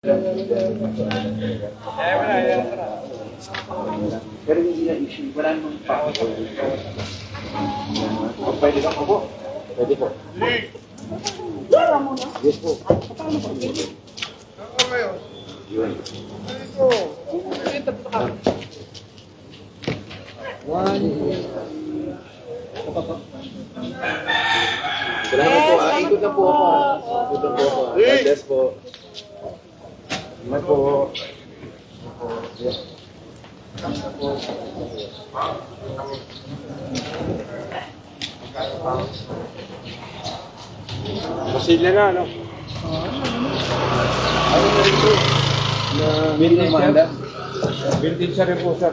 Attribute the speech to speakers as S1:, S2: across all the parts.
S1: Pero hindi na issue, wala namang pa. Pwede ba po? Pwede po. Yes po. Yun. Salamat po. Ikot na po ako. Ikot na po ako. God bless po. Salamat po.
S2: Masilya na, no?
S1: Ano na rin po? Vintage siya?
S2: Vintage siya rin po, sir.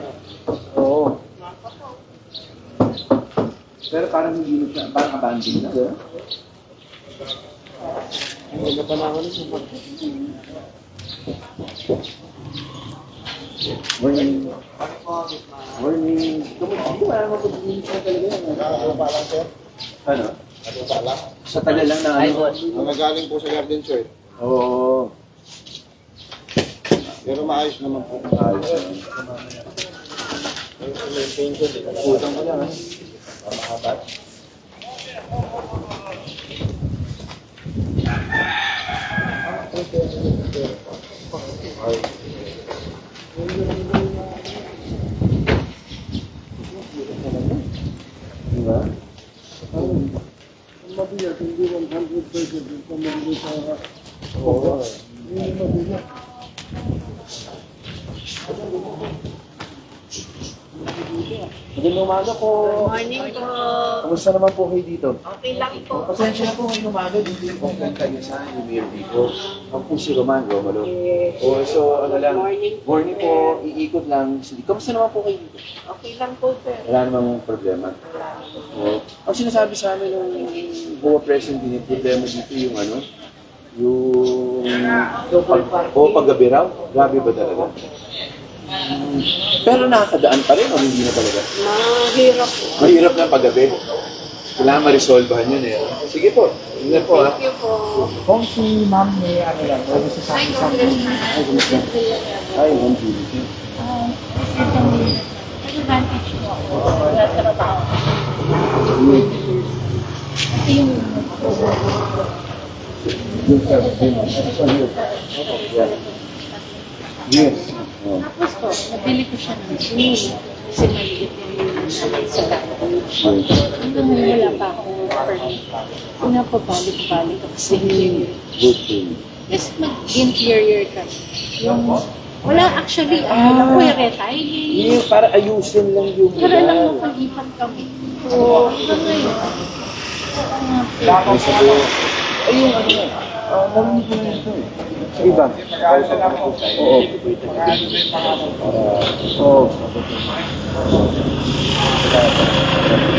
S1: Oo. Pero parang hindi na, parang abandoned na, sir.
S2: Hindi na pa na ako nito.
S1: Morning. Morning. Kumusta? Wala naman po din siya talaga yan.
S2: Ano pa lang, sir?
S1: Ano?
S2: Ano pa lang?
S1: Sa tagal lang na ano?
S2: Nagaling po sa garden, sir.
S1: Oo.
S2: Pero maayos naman po.
S1: Ayos naman.
S2: May paint ko din.
S1: Putang ko lang, ha?
S2: Pamahabat.
S1: Diba?
S2: Mabiyak, hindi 100% yung pamilya sa oo. Hindi mabiyak.
S1: Magandang umaga po.
S3: Morning po.
S1: Kamusta naman po kayo dito?
S3: Okay lang po.
S1: Pasensya na po ngayong umaga, hindi po kayo sa Lumiere dito. Ang po si Roman, Romalo.
S3: Yes.
S1: O, so ano lang,
S3: Morning po,
S1: morning po, iikot lang. Kamusta naman po kayo dito?
S3: Okay lang po, sir.
S1: Wala namang problema. O, ang sinasabi sa amin ng BOA President din, yung problema dito yung ano, yung paggabi raw. Grabe ba talaga? Pero nakakadaan pa rin o hindi na talaga?
S3: Mahirap po.
S1: Mahirap na paggabi. Kailangan ma-resolvehan yun eh. Sige po. Ingat po ha.
S3: Thank you po.
S2: Kung si ma'am may ano lang, pwede sa
S3: Hi, Congressman.
S1: Ay, ang beauty.
S3: Advantage po ako. Wala trabaho. Ito yung
S1: Yes. Oh.
S3: tapos po, nabili ko siya ng shoe. Kasi maliit yung sa dati. Hanggang ngayon wala pa akong permit. Pinapabalik-balik ako sa interior.
S1: Good thing.
S3: Yes, mag-interior ka. Yung, wala actually, ano lang po, retiling.
S1: Yeah, para ayusin lang yung
S3: Para lang mapag-ipan kami. So, hanggang ngayon.
S1: Tapos sabi, ay yung ano nga, narinig ko na ito eh. Sa iba. Oo. Oo.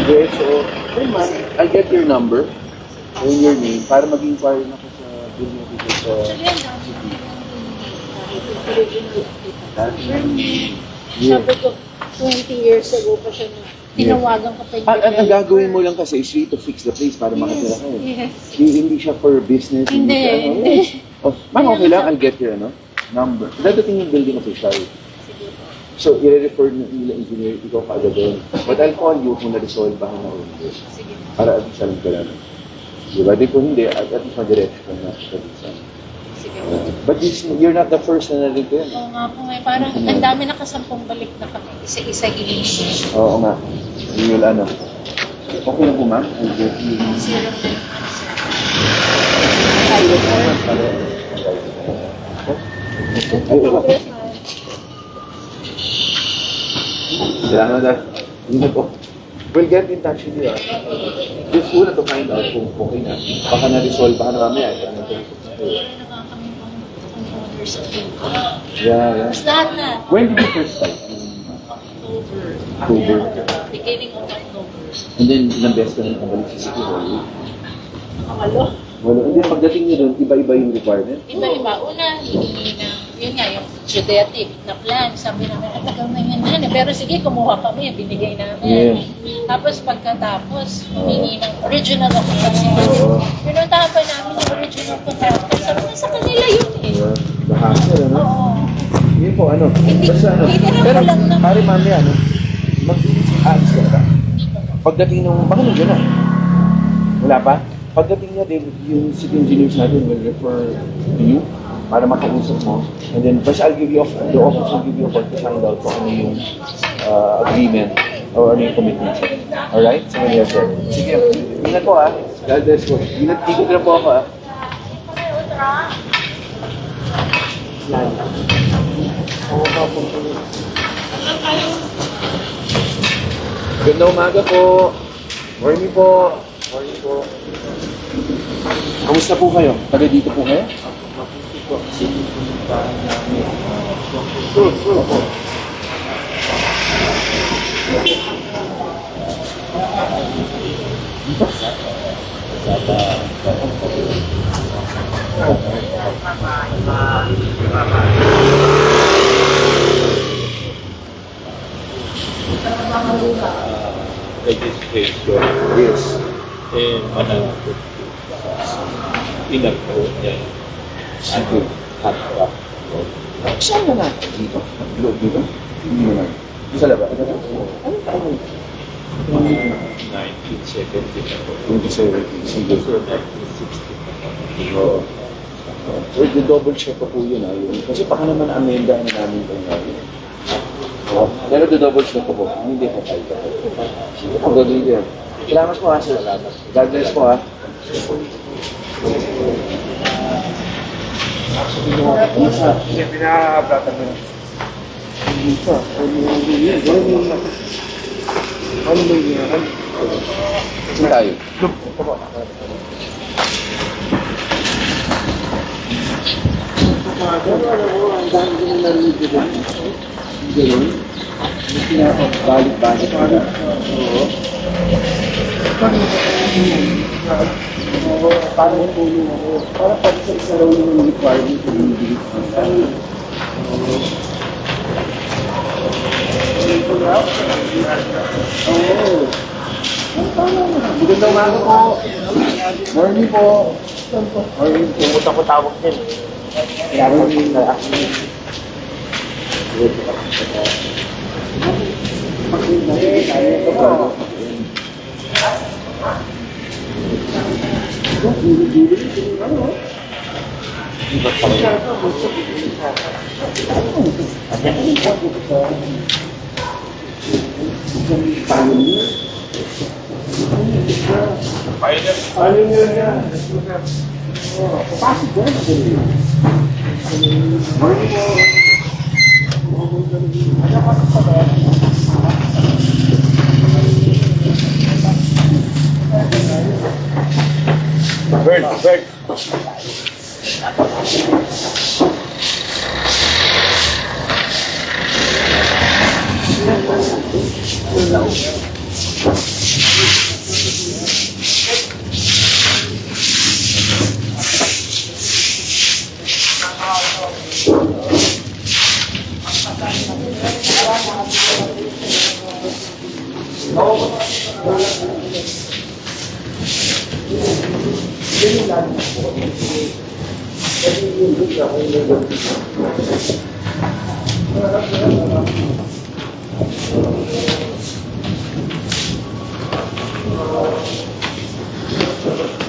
S1: Yes, so, hey man, I'll get your number and your name para mag-inquire na ko sa bill mo dito sa
S3: Sabi ko, 20 years ago pa siya na tinawagan ko pa yung
S1: ang gagawin mo lang kasi is to fix the place para makatira ka eh.
S3: Yes.
S1: Hindi siya for business.
S3: Hindi,
S1: siya, ano,
S3: hindi.
S1: Oh, ma'am, okay lang, I'll get your number. Dadating yung building official. So, i-refer nila engineer, ikaw kaagad doon. But I'll call you kung na-resolve ba na hindi. Para at least alam ka lang. Diba? Di kung hindi, at least madiretso ka na sa bisa. But you're not the first na narinig ko yan.
S3: Oo nga po nga, parang ang dami nakasampung balik na kami. Isa-isa iniisip.
S1: Oo nga. You'll ano. Okay lang po ma'am. I'll get you.
S3: Zero.
S1: Salamat na. Hindi po. We'll get in touch with you. Just una to find out kung okay na. Baka na-resolve baka na mamaya. Yeah.
S3: Mas lahat na.
S1: When did you first start? October.
S3: Beginning of October.
S1: And then, ilang beses ka na nakabalik sa City Hall?
S3: Pangalo.
S1: Wala. And then, pagdating nyo doon, iba-iba yung requirement?
S3: Iba-iba. Una, hihingi na, yun nga, yung geodetic na plan. Sabi namin, ang tagal na yan. Pero sige, kumuha kami, binigay namin.
S1: Yeah.
S3: Tapos pagkatapos, humingi ng original occupancy permit. Pinuntahan pa namin yung original contractor. Sabi na sa kanila yun eh.
S1: Yeah. hassle, ano? Yun po, ano? Basta ano?
S3: Hindi
S1: Pero,
S3: ko lang na-
S1: pare mami, ano? Mag-aalis ka ba? Pagdating nung, baka nandiyan na. Wala pa? Pagdating niya, yung city engineers natin will refer to you para makausap mo. And then, first I'll give you the office will give you a call to find out kung ano yung agreement or ano yung commitment siya. Alright? So, yes, sir. Sige, ingat po ah. God bless po. Ikot na po ako ah. Ganda umaga po. Morning po. Morning po. Kamusta po kayo? Taga dito po kayo?
S4: Registration
S1: Yes.
S4: mananagot inako niya
S1: Sige.
S4: hatwa
S1: Saan na natin? Dito? Loob dito? Hindi mo lang. Sa labas? Anong taon?
S4: 1970 ako.
S1: 27. Sige.
S4: So 1960.
S1: Oo. So, double check ko po yun ah. Yun. Kasi baka naman amenda na namin ito ngayon. Pero double check ko po. Hindi po tayo. Sige po, gagawin ko yan. Salamat po ha, sir. God bless po ha.
S2: Hindi, pinaka-bratan mo. Dito. Ano ba yun?
S1: Saan tayo?
S2: Ang dami ko na narinig dito.
S1: Ganun? May pinapabalik-balik ka na. Oo.
S2: Parang tulong ako. Parang pag sa isa raw yung requirement ko yung bilis ko. Oo.
S1: Magandang umaga po. Morning po. Morning po.
S4: Pumunta ko tawag din.
S1: Morning na.
S2: Ano yun yan? Pasok ko na.
S1: Bird.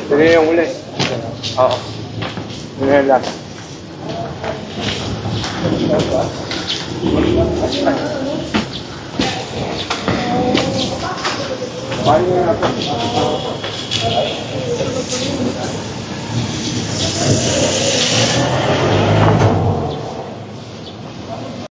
S2: Ito yung uli. Oo. Yun yung last. Paano nga ako?